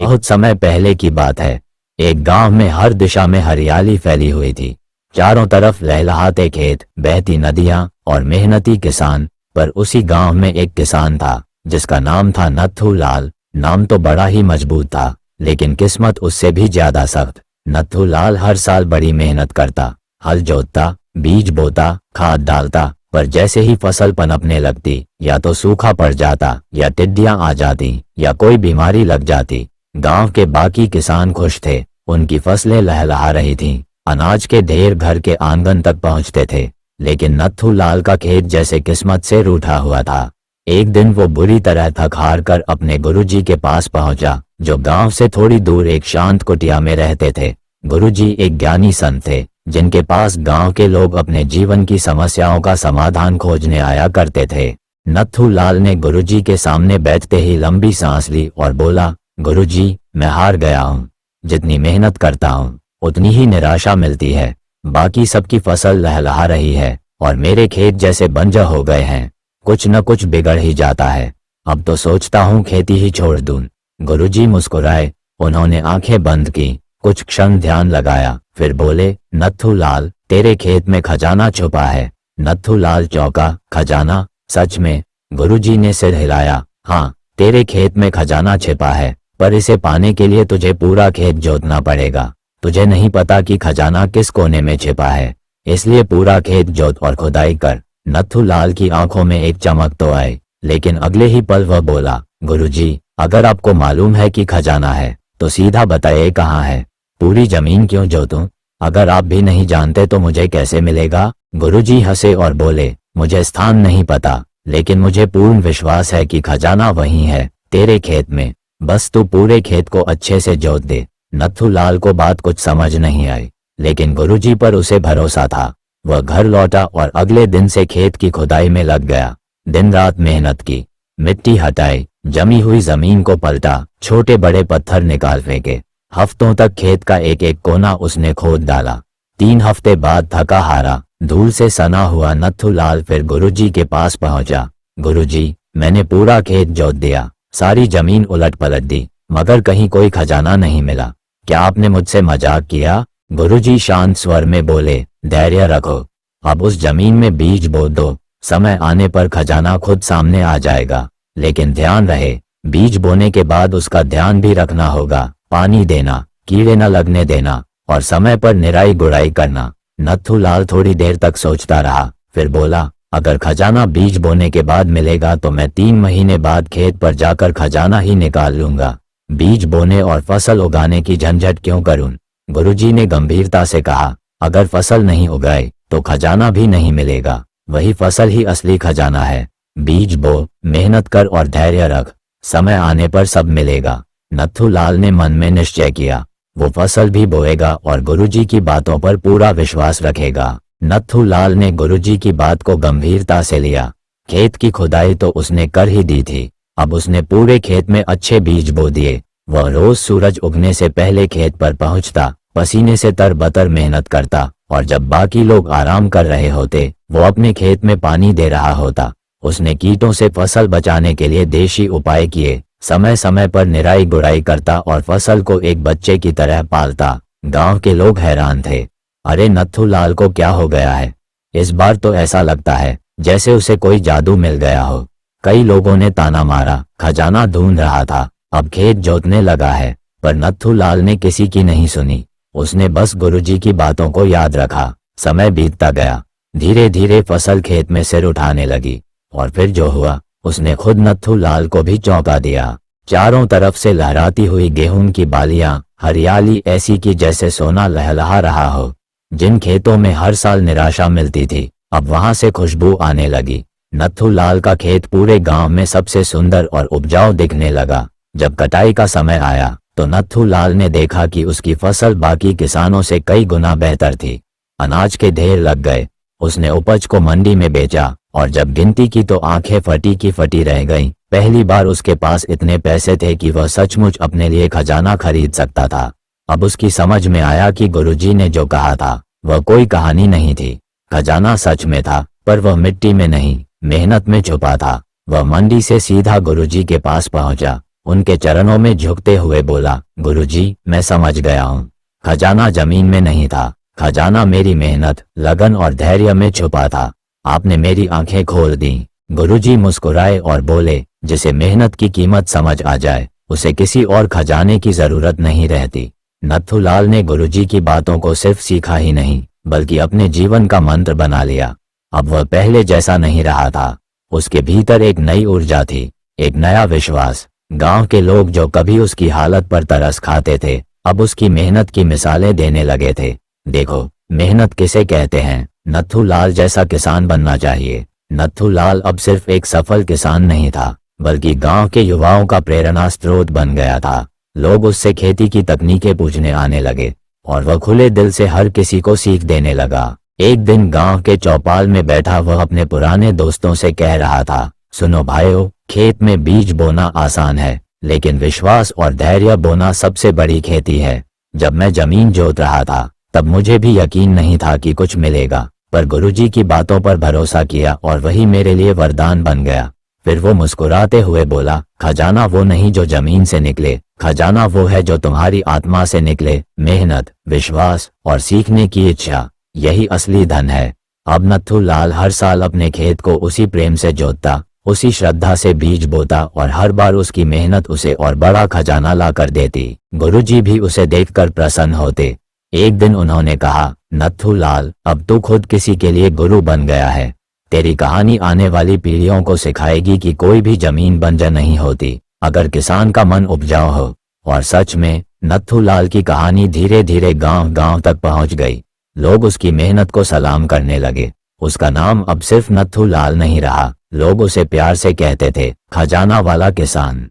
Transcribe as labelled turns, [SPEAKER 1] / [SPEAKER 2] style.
[SPEAKER 1] बहुत समय पहले की बात है। एक गांव में हर दिशा में हरियाली फैली हुई थी। चारों तरफ लहलहाते खेत, बहती नदियां और मेहनती किसान। पर उसी गांव में एक किसान था जिसका नाम था नत्थू लाल। नाम तो बड़ा ही मजबूत था, लेकिन किस्मत उससे भी ज्यादा सख्त। नत्थू लाल हर साल बड़ी मेहनत करता, हल जोतता, बीज बोता, खाद डालता, पर जैसे ही फसल पनपने लगती, या तो सूखा पड़ जाता, या टिड्डियां आ जाती, या कोई बीमारी लग जाती। गांव के बाकी किसान खुश थे, उनकी फसलें लहलहा रही थीं, अनाज के ढेर घर के आंगन तक पहुंचते थे। लेकिन नत्थू लाल का खेत जैसे किस्मत से रूठा हुआ था। एक दिन वो बुरी तरह थक हार कर अपने गुरुजी के पास पहुंचा, जो गांव से थोड़ी दूर एक शांत कुटिया में रहते थे। गुरुजी एक ज्ञानी संत थे, जिनके पास गांव के लोग अपने जीवन की समस्याओं का समाधान खोजने आया करते थे। नत्थू लाल ने गुरुजी के सामने बैठते ही लंबी सांस ली और बोला, गुरुजी, मैं हार गया हूँ। जितनी मेहनत करता हूँ उतनी ही निराशा मिलती है। बाकी सबकी फसल लहलहा रही है और मेरे खेत जैसे बंजर हो गए हैं। कुछ न कुछ बिगड़ ही जाता है। अब तो सोचता हूँ खेती ही छोड़ दूं। गुरुजी मुस्कुराए। उन्होंने आंखें बंद की, कुछ क्षण ध्यान लगाया, फिर बोले, नत्थू लाल, तेरे खेत में खजाना छुपा है। नत्थू लाल चौंका। खजाना? सच में? गुरुजी ने सिर हिलाया। हाँ, तेरे खेत में खजाना छिपा है, पर इसे पाने के लिए तुझे पूरा खेत जोतना पड़ेगा। तुझे नहीं पता कि खजाना किस कोने में छिपा है, इसलिए पूरा खेत जोत और खुदाई कर। नत्थू लाल की आंखों में एक चमक तो आई, लेकिन अगले ही पल वह बोला, गुरुजी, अगर आपको मालूम है कि खजाना है तो सीधा बताइए कहाँ है। पूरी जमीन क्यों जोतूं? अगर आप भी नहीं जानते तो मुझे कैसे मिलेगा? गुरुजी हंसे और बोले, मुझे स्थान नहीं पता, लेकिन मुझे पूर्ण विश्वास है कि खजाना वहीं है, तेरे खेत में। बस तू पूरे खेत को अच्छे से जोत दे। नत्थू लाल को बात कुछ समझ नहीं आई, लेकिन गुरुजी पर उसे भरोसा था। वह घर लौटा और अगले दिन से खेत की खुदाई में लग गया। दिन रात मेहनत की, मिट्टी हटाई, जमी हुई जमीन को पलटा, छोटे बड़े पत्थर निकाल फेंके। हफ्तों तक खेत का एक एक कोना उसने खोद डाला। 3 हफ्ते बाद थका हारा, धूल से सना हुआ नत्थू लाल फिर गुरुजी के पास पहुंचा। गुरुजी, मैंने पूरा खेत जोत दिया, सारी जमीन उलट पलट दी, मगर कहीं कोई खजाना नहीं मिला। क्या आपने मुझसे मजाक किया? गुरुजी शांत स्वर में बोले, धैर्य रखो, अब उस जमीन में बीज बो दो, समय आने पर खजाना खुद सामने आ जाएगा। लेकिन ध्यान रहे, बीज बोने के बाद उसका ध्यान भी रखना होगा, पानी देना, कीड़े न लगने देना और समय पर निराई गुड़ाई करना। नत्थू लाल थोड़ी देर तक सोचता रहा, फिर बोला, अगर खजाना बीज बोने के बाद मिलेगा तो मैं 3 महीने बाद खेत पर जाकर खजाना ही निकाल लूंगा। बीज बोने और फसल उगाने की झंझट क्यों करूं? गुरुजी ने गंभीरता से कहा, अगर फसल नहीं उगाई तो खजाना भी नहीं मिलेगा। वही फसल ही असली खजाना है। बीज बो, मेहनत कर और धैर्य रख, समय आने पर सब मिलेगा। नत्थू लाल ने मन में निश्चय किया, वो फसल भी बोएगा और गुरुजी की बातों पर पूरा विश्वास रखेगा। नत्थू लाल ने गुरुजी की बात को गंभीरता से लिया। खेत की खुदाई तो उसने कर ही दी थी, अब उसने पूरे खेत में अच्छे बीज बो दिए। वह रोज सूरज उगने से पहले खेत पर पहुंचता, पसीने से तरबतर मेहनत करता, और जब बाकी लोग आराम कर रहे होते वो अपने खेत में पानी दे रहा होता। उसने कीटों से फसल बचाने के लिए देशी उपाय किए, समय समय पर निराई गुड़ाई करता और फसल को एक बच्चे की तरह पालता। गांव के लोग हैरान थे, अरे नत्थू लाल को क्या हो गया है? इस बार तो ऐसा लगता है जैसे उसे कोई जादू मिल गया हो। कई लोगों ने ताना मारा, खजाना ढूंढ रहा था, अब खेत जोतने लगा है। पर नत्थू लाल ने किसी की नहीं सुनी। उसने बस गुरुजी की बातों को याद रखा। समय बीतता गया, धीरे धीरे फसल खेत में सिर उठाने लगी, और फिर जो हुआ उसने खुद नत्थू लाल को भी चौंका दिया। चारों तरफ से लहराती हुई गेहूं की बालियां, हरियाली ऐसी कि जैसे सोना लहलहा रहा हो। जिन खेतों में हर साल निराशा मिलती थी, अब वहां से खुशबू आने लगी। नत्थू लाल का खेत पूरे गांव में सबसे सुंदर और उपजाऊ दिखने लगा। जब कटाई का समय आया तो नत्थू लाल ने देखा कि उसकी फसल बाकी किसानों से कई गुना बेहतर थी। अनाज के ढेर लग गए। उसने उपज को मंडी में बेचा, और जब गिनती की तो आंखें फटी की फटी रह गईं। पहली बार उसके पास इतने पैसे थे कि वह सचमुच अपने लिए खजाना खरीद सकता था। अब उसकी समझ में आया कि गुरुजी ने जो कहा था वह कोई कहानी नहीं थी। खजाना सच में था, पर वह मिट्टी में नहीं, मेहनत में छुपा था। वह मंडी से सीधा गुरुजी के पास पहुंचा। उनके चरणों में झुकते हुए बोला, गुरुजी, मैं समझ गया हूँ। खजाना जमीन में नहीं था, खजाना मेरी मेहनत, लगन और धैर्य में छुपा था। आपने मेरी आंखें खोल दी। गुरुजी मुस्कुराए और बोले, जिसे मेहनत की कीमत समझ आ जाए उसे किसी और खजाने की जरूरत नहीं रहती। नथुलाल ने गुरुजी की बातों को सिर्फ सीखा ही नहीं बल्कि अपने जीवन का मंत्र बना लिया। अब वह पहले जैसा नहीं रहा था। उसके भीतर एक नई ऊर्जा थी, एक नया विश्वास। गांव के लोग जो कभी उसकी हालत पर तरस खाते थे अब उसकी मेहनत की मिसालें देने लगे थे। देखो, मेहनत किसे कहते हैं। नथुलाल जैसा किसान बनना चाहिए। नथुलाल अब सिर्फ एक सफल किसान नहीं था बल्कि गांव के युवाओं का प्रेरणा स्रोत बन गया था। लोग उससे खेती की तकनीकें पूछने आने लगे और वह खुले दिल से हर किसी को सीख देने लगा। एक दिन गांव के चौपाल में बैठा वह अपने पुराने दोस्तों से कह रहा था, सुनो भाइयों, खेत में बीज बोना आसान है लेकिन विश्वास और धैर्य बोना सबसे बड़ी खेती है। जब मैं जमीन जोत रहा था तब मुझे भी यकीन नहीं था कि कुछ मिलेगा, पर गुरुजी की बातों पर भरोसा किया और वही मेरे लिए वरदान बन गया। फिर वो मुस्कुराते हुए बोला, खजाना वो नहीं जो जमीन से निकले, खजाना वो है जो तुम्हारी आत्मा से निकले। मेहनत, विश्वास और सीखने की इच्छा, यही असली धन है। अब नथुलाल हर साल अपने खेत को उसी प्रेम से जोतता, उसी श्रद्धा से बीज बोता और हर बार उसकी मेहनत उसे और बड़ा खजाना ला कर देती। गुरुजी भी उसे देखकर प्रसन्न होते। एक दिन उन्होंने कहा, नथुलाल, अब तू खुद किसी के लिए गुरु बन गया है। तेरी कहानी आने वाली पीढ़ियों को सिखाएगी कि कोई भी जमीन बंजर नहीं होती अगर किसान का मन उपजाऊ हो। और सच में नथुलाल की कहानी धीरे धीरे गांव-गांव तक पहुंच गई। लोग उसकी मेहनत को सलाम करने लगे। उसका नाम अब सिर्फ नथुलाल नहीं रहा, लोग उसे प्यार से कहते थे, खजाना वाला किसान।